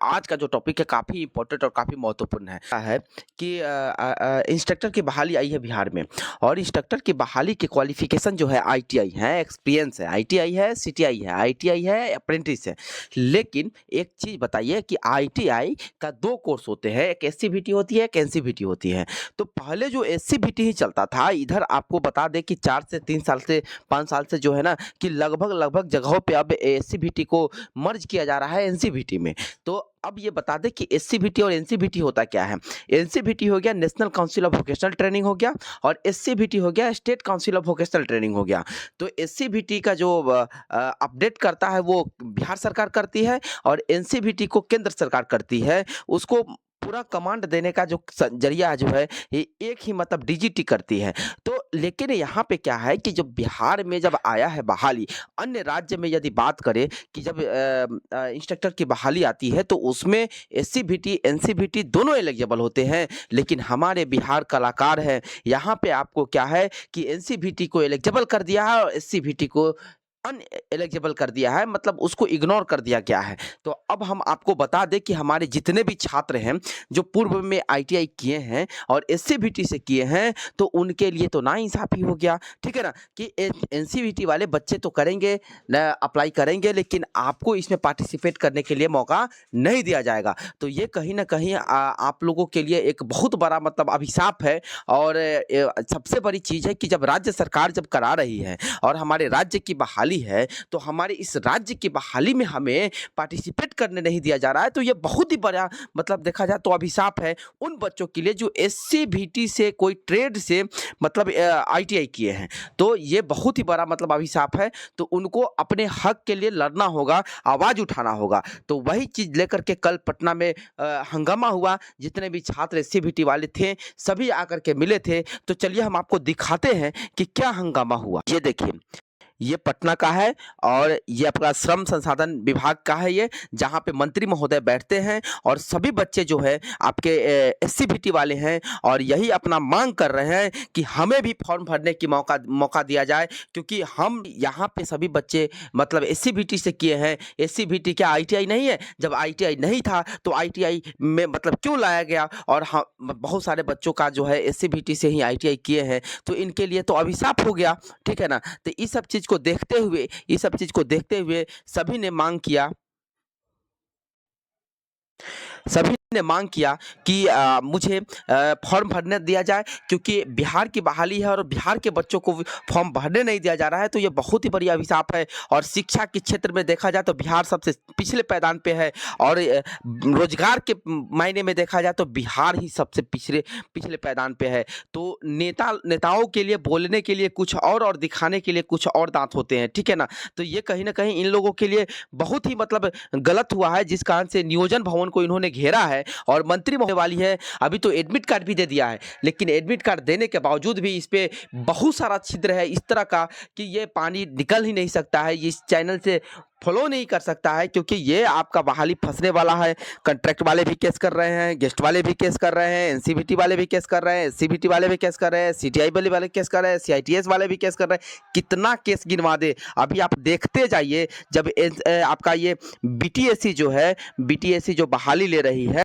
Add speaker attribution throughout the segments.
Speaker 1: आज का जो टॉपिक है काफ़ी इम्पोर्टेंट और काफ़ी महत्वपूर्ण है। क्या है कि इंस्ट्रक्टर की बहाली आई है बिहार में और इंस्ट्रक्टर की बहाली की क्वालिफ़िकेशन जो है आईटीआई है, एक्सपीरियंस है, आईटीआई है, सीटीआई है, आईटीआई है, अप्रेंटिस है। लेकिन एक चीज़ बताइए कि आईटीआई का 2 कोर्स होते हैं, एक एससीबीटी होती है, एक एनसीबीटी होती है। तो पहले जो एससीबीटी ही चलता था, इधर आपको बता दें कि 4 से 3 साल से 5 साल से जो है ना कि लगभग जगहों पे अब एससीबीटी को मर्ज किया जा रहा है एनसीबीटी में। तो अब ये बता दें कि एससीबीटी और एनसीबीटी होता क्या है? एनसीबीटी हो गया national council of vocational training हो गया और एससीबीटी हो गया state council of vocational training हो गया। तो एससीबीटी का जो अपडेट करता है वो बिहार सरकार करती है और एनसीबीटी को केंद्र सरकार करती है। उसको पूरा कमांड देने का जो जरिया जो है ये एक ही मतलब डीजीटी करती है। तो लेकिन यहाँ पे क्या है कि जब बिहार में जब आया है बहाली, अन्य राज्य में यदि बात करें कि जब इंस्ट्रक्टर की बहाली आती है तो उसमें एससीबीटी, एनसीबीटी दोनों एलिजिबल होते हैं। लेकिन हमारे बिहार कलाकार हैं, यहाँ पे आपको क्या है कि एनसीबीटी को एलिजिबल कर दिया है और एससीबीटी को अनएलिजिबल कर दिया है, मतलब उसको इग्नोर कर दिया गया है। तो अब हम आपको बता दें कि हमारे जितने भी छात्र हैं जो पूर्व में आईटीआई किए हैं और एससीबीटी से किए हैं तो उनके लिए तो नाइंसाफ़ी हो गया, ठीक है ना? कि एनसीबीटी वाले बच्चे तो करेंगे अप्लाई करेंगे लेकिन आपको इसमें पार्टिसिपेट करने के लिए मौका नहीं दिया जाएगा। तो ये कहीं न कहीं आप लोगों के लिए एक बहुत बड़ा मतलब अभिशाप है और सबसे बड़ी चीज़ है कि जब राज्य सरकार जब करा रही है और हमारे राज्य की बहाली है, तो हमारे इस राज्य की बहाली में हमें पार्टिसिपेट करने नहीं दिया जा रहा है, तो ये बहुत ही बड़ा मतलब देखा जाए तो अभिशाप है उन बच्चों के लिए जो एससीबीटी से कोई ट्रेड से मतलब आईटीआई किए हैं। तो ये बहुत ही बड़ा मतलब अभिशाप है, तो उनको अपने हक के लिए लड़ना होगा, आवाज़ उठाना होगा। तो वही चीज़ लेकर के कल पटना में हंगामा हुआ, जितने भी छात्र एससीबीटी वाले थे, सभी आकर के मिले थे। तो चलिए हम आपको दिखाते हैं कि क्या हंगामा हुआ। ये देखिए, ये पटना का है और ये अपना श्रम संसाधन विभाग का है ये, जहाँ पे मंत्री महोदय बैठते हैं और सभी बच्चे जो है आपके एससीबीटी वाले हैं और यही अपना मांग कर रहे हैं कि हमें भी फॉर्म भरने की मौका दिया जाए, क्योंकि हम यहाँ पे सभी बच्चे मतलब एससीबीटी से किए हैं। एससीबीटी क्या आईटीआई नहीं है? जब आईटीआई नहीं था तो आईटीआई में मतलब क्यों लाया गया? और हाँ, बहुत सारे बच्चों का जो है एससीबीटी से ही आईटीआई किए हैं, तो इनके लिए तो अभिशाप हो गया, ठीक है ना? तो ये सब चीज़ को देखते हुए सभी ने मांग किया कि मुझे फॉर्म भरने दिया जाए, क्योंकि बिहार की बहाली है और बिहार के बच्चों को फॉर्म भरने नहीं दिया जा रहा है, तो ये बहुत ही बड़ी अभिशाप है। और शिक्षा के क्षेत्र में देखा जाए तो बिहार सबसे पिछले पायदान पे है और रोजगार के मायने में देखा जाए तो बिहार ही सबसे पिछले पायदान पे है। तो नेताओं के लिए बोलने के लिए कुछ और दिखाने के लिए कुछ और दांत होते हैं, ठीक है ना? तो ये कहीं न कहीं इन लोगों के लिए बहुत ही मतलब गलत हुआ है, जिस कारण से नियोजन भवन को इन्होंने घेरा है और मंत्री होने वाली है। अभी तो एडमिट कार्ड भी दे दिया है, लेकिन एडमिट कार्ड देने के बावजूद भी इस पे बहुत सारा छिद्र है इस तरह का कि ये पानी निकल ही नहीं सकता है, इस चैनल से फ्लो नहीं कर सकता है, क्योंकि ये आपका बहाली फंसने वाला है। कॉन्ट्रैक्ट वाले भी केस कर रहे हैं, गेस्ट वाले भी केस कर रहे हैं, एनसीबीटी वाले भी केस कर रहे हैं, एससीबीटी वाले भी केस कर रहे हैं, सीटीआई वाले केस कर रहे हैं, सीआईटीएस वाले भी केस कर रहे हैं। कितना केस गिनवा दे, अभी आप देखते जाइए। जब आपका ये बीटीएससी जो बहाली ले रही है,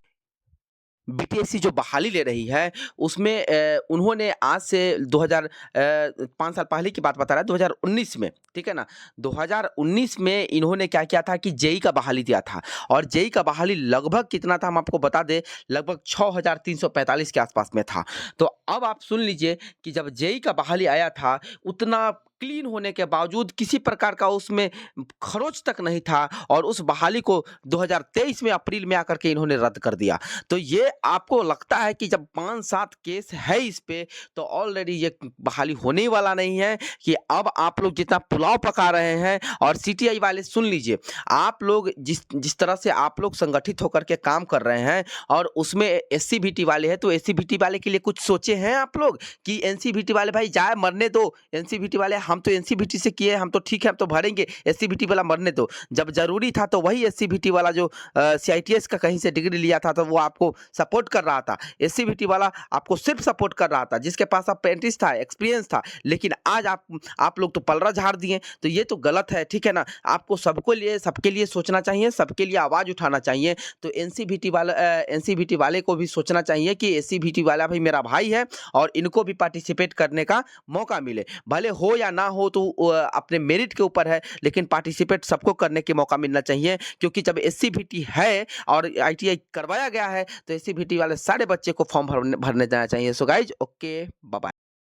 Speaker 1: बीटीएससी जो बहाली ले रही है उसमें उन्होंने आज से 5 साल पहले की बात बता रहा है, 2019 में, ठीक है ना? 2019 में इन्होंने क्या किया था कि जेई का बहाली दिया था और जेई का बहाली लगभग कितना था हम आपको बता दें, लगभग 6345 के आसपास में था। तो अब आप सुन लीजिए कि जब जेई का बहाली आया था, उतना क्लीन होने के बावजूद किसी प्रकार का उसमें खरोच तक नहीं था और उस बहाली को 2023 में अप्रैल में आकर के इन्होंने रद्द कर दिया। तो ये आपको लगता है कि जब 5-7 केस है इस पे, तो ऑलरेडी ये बहाली होने ही वाला नहीं है कि अब आप लोग जितना पुलाव पका रहे हैं। और सीटीआई वाले सुन लीजिए, आप लोग जिस तरह से आप लोग संगठित होकर के काम कर रहे हैं और उसमें एससीबीटी वाले हैं, तो एससीबीटी वाले के लिए कुछ सोचे हैं आप लोग कि एनसीबीटी वाले भाई जाए मरने दो, एनसीबीटी वाले हम तो एनसीबीटी से किए, हम तो ठीक है, हम तो भरेंगे, एससीबीटी वाला मरने दो। जब जरूरी था तो वही एससीबीटी वाला जो सीआईटीएस का कहीं से डिग्री लिया था तो वो आपको सपोर्ट कर रहा था, एससीबीटी वाला आपको सिर्फ सपोर्ट कर रहा था, जिसके पास अप्रेंटिस था, एक्सपीरियंस था। लेकिन आज आप लोग तो पलड़ा झाड़ दिए हैं, तो ये तो गलत है, ठीक है ना? आपको सबके लिए सोचना चाहिए, सबके लिए आवाज़ उठाना चाहिए। तो एनसीवीटी वाले को भी सोचना चाहिए कि एससीवीटी वाला भी मेरा भाई है और इनको भी पार्टिसिपेट करने का मौका मिले। भले हो या ना हो तो अपने मेरिट के ऊपर है, लेकिन पार्टिसिपेट सबको करने के मौका मिलना चाहिए, क्योंकि जब एससीवीटी है और आईटीआई करवाया गया है, तो एससीवीटी वाले सारे बच्चे को फॉर्म भरने जाना चाहिए। So guys, okay, bye bye.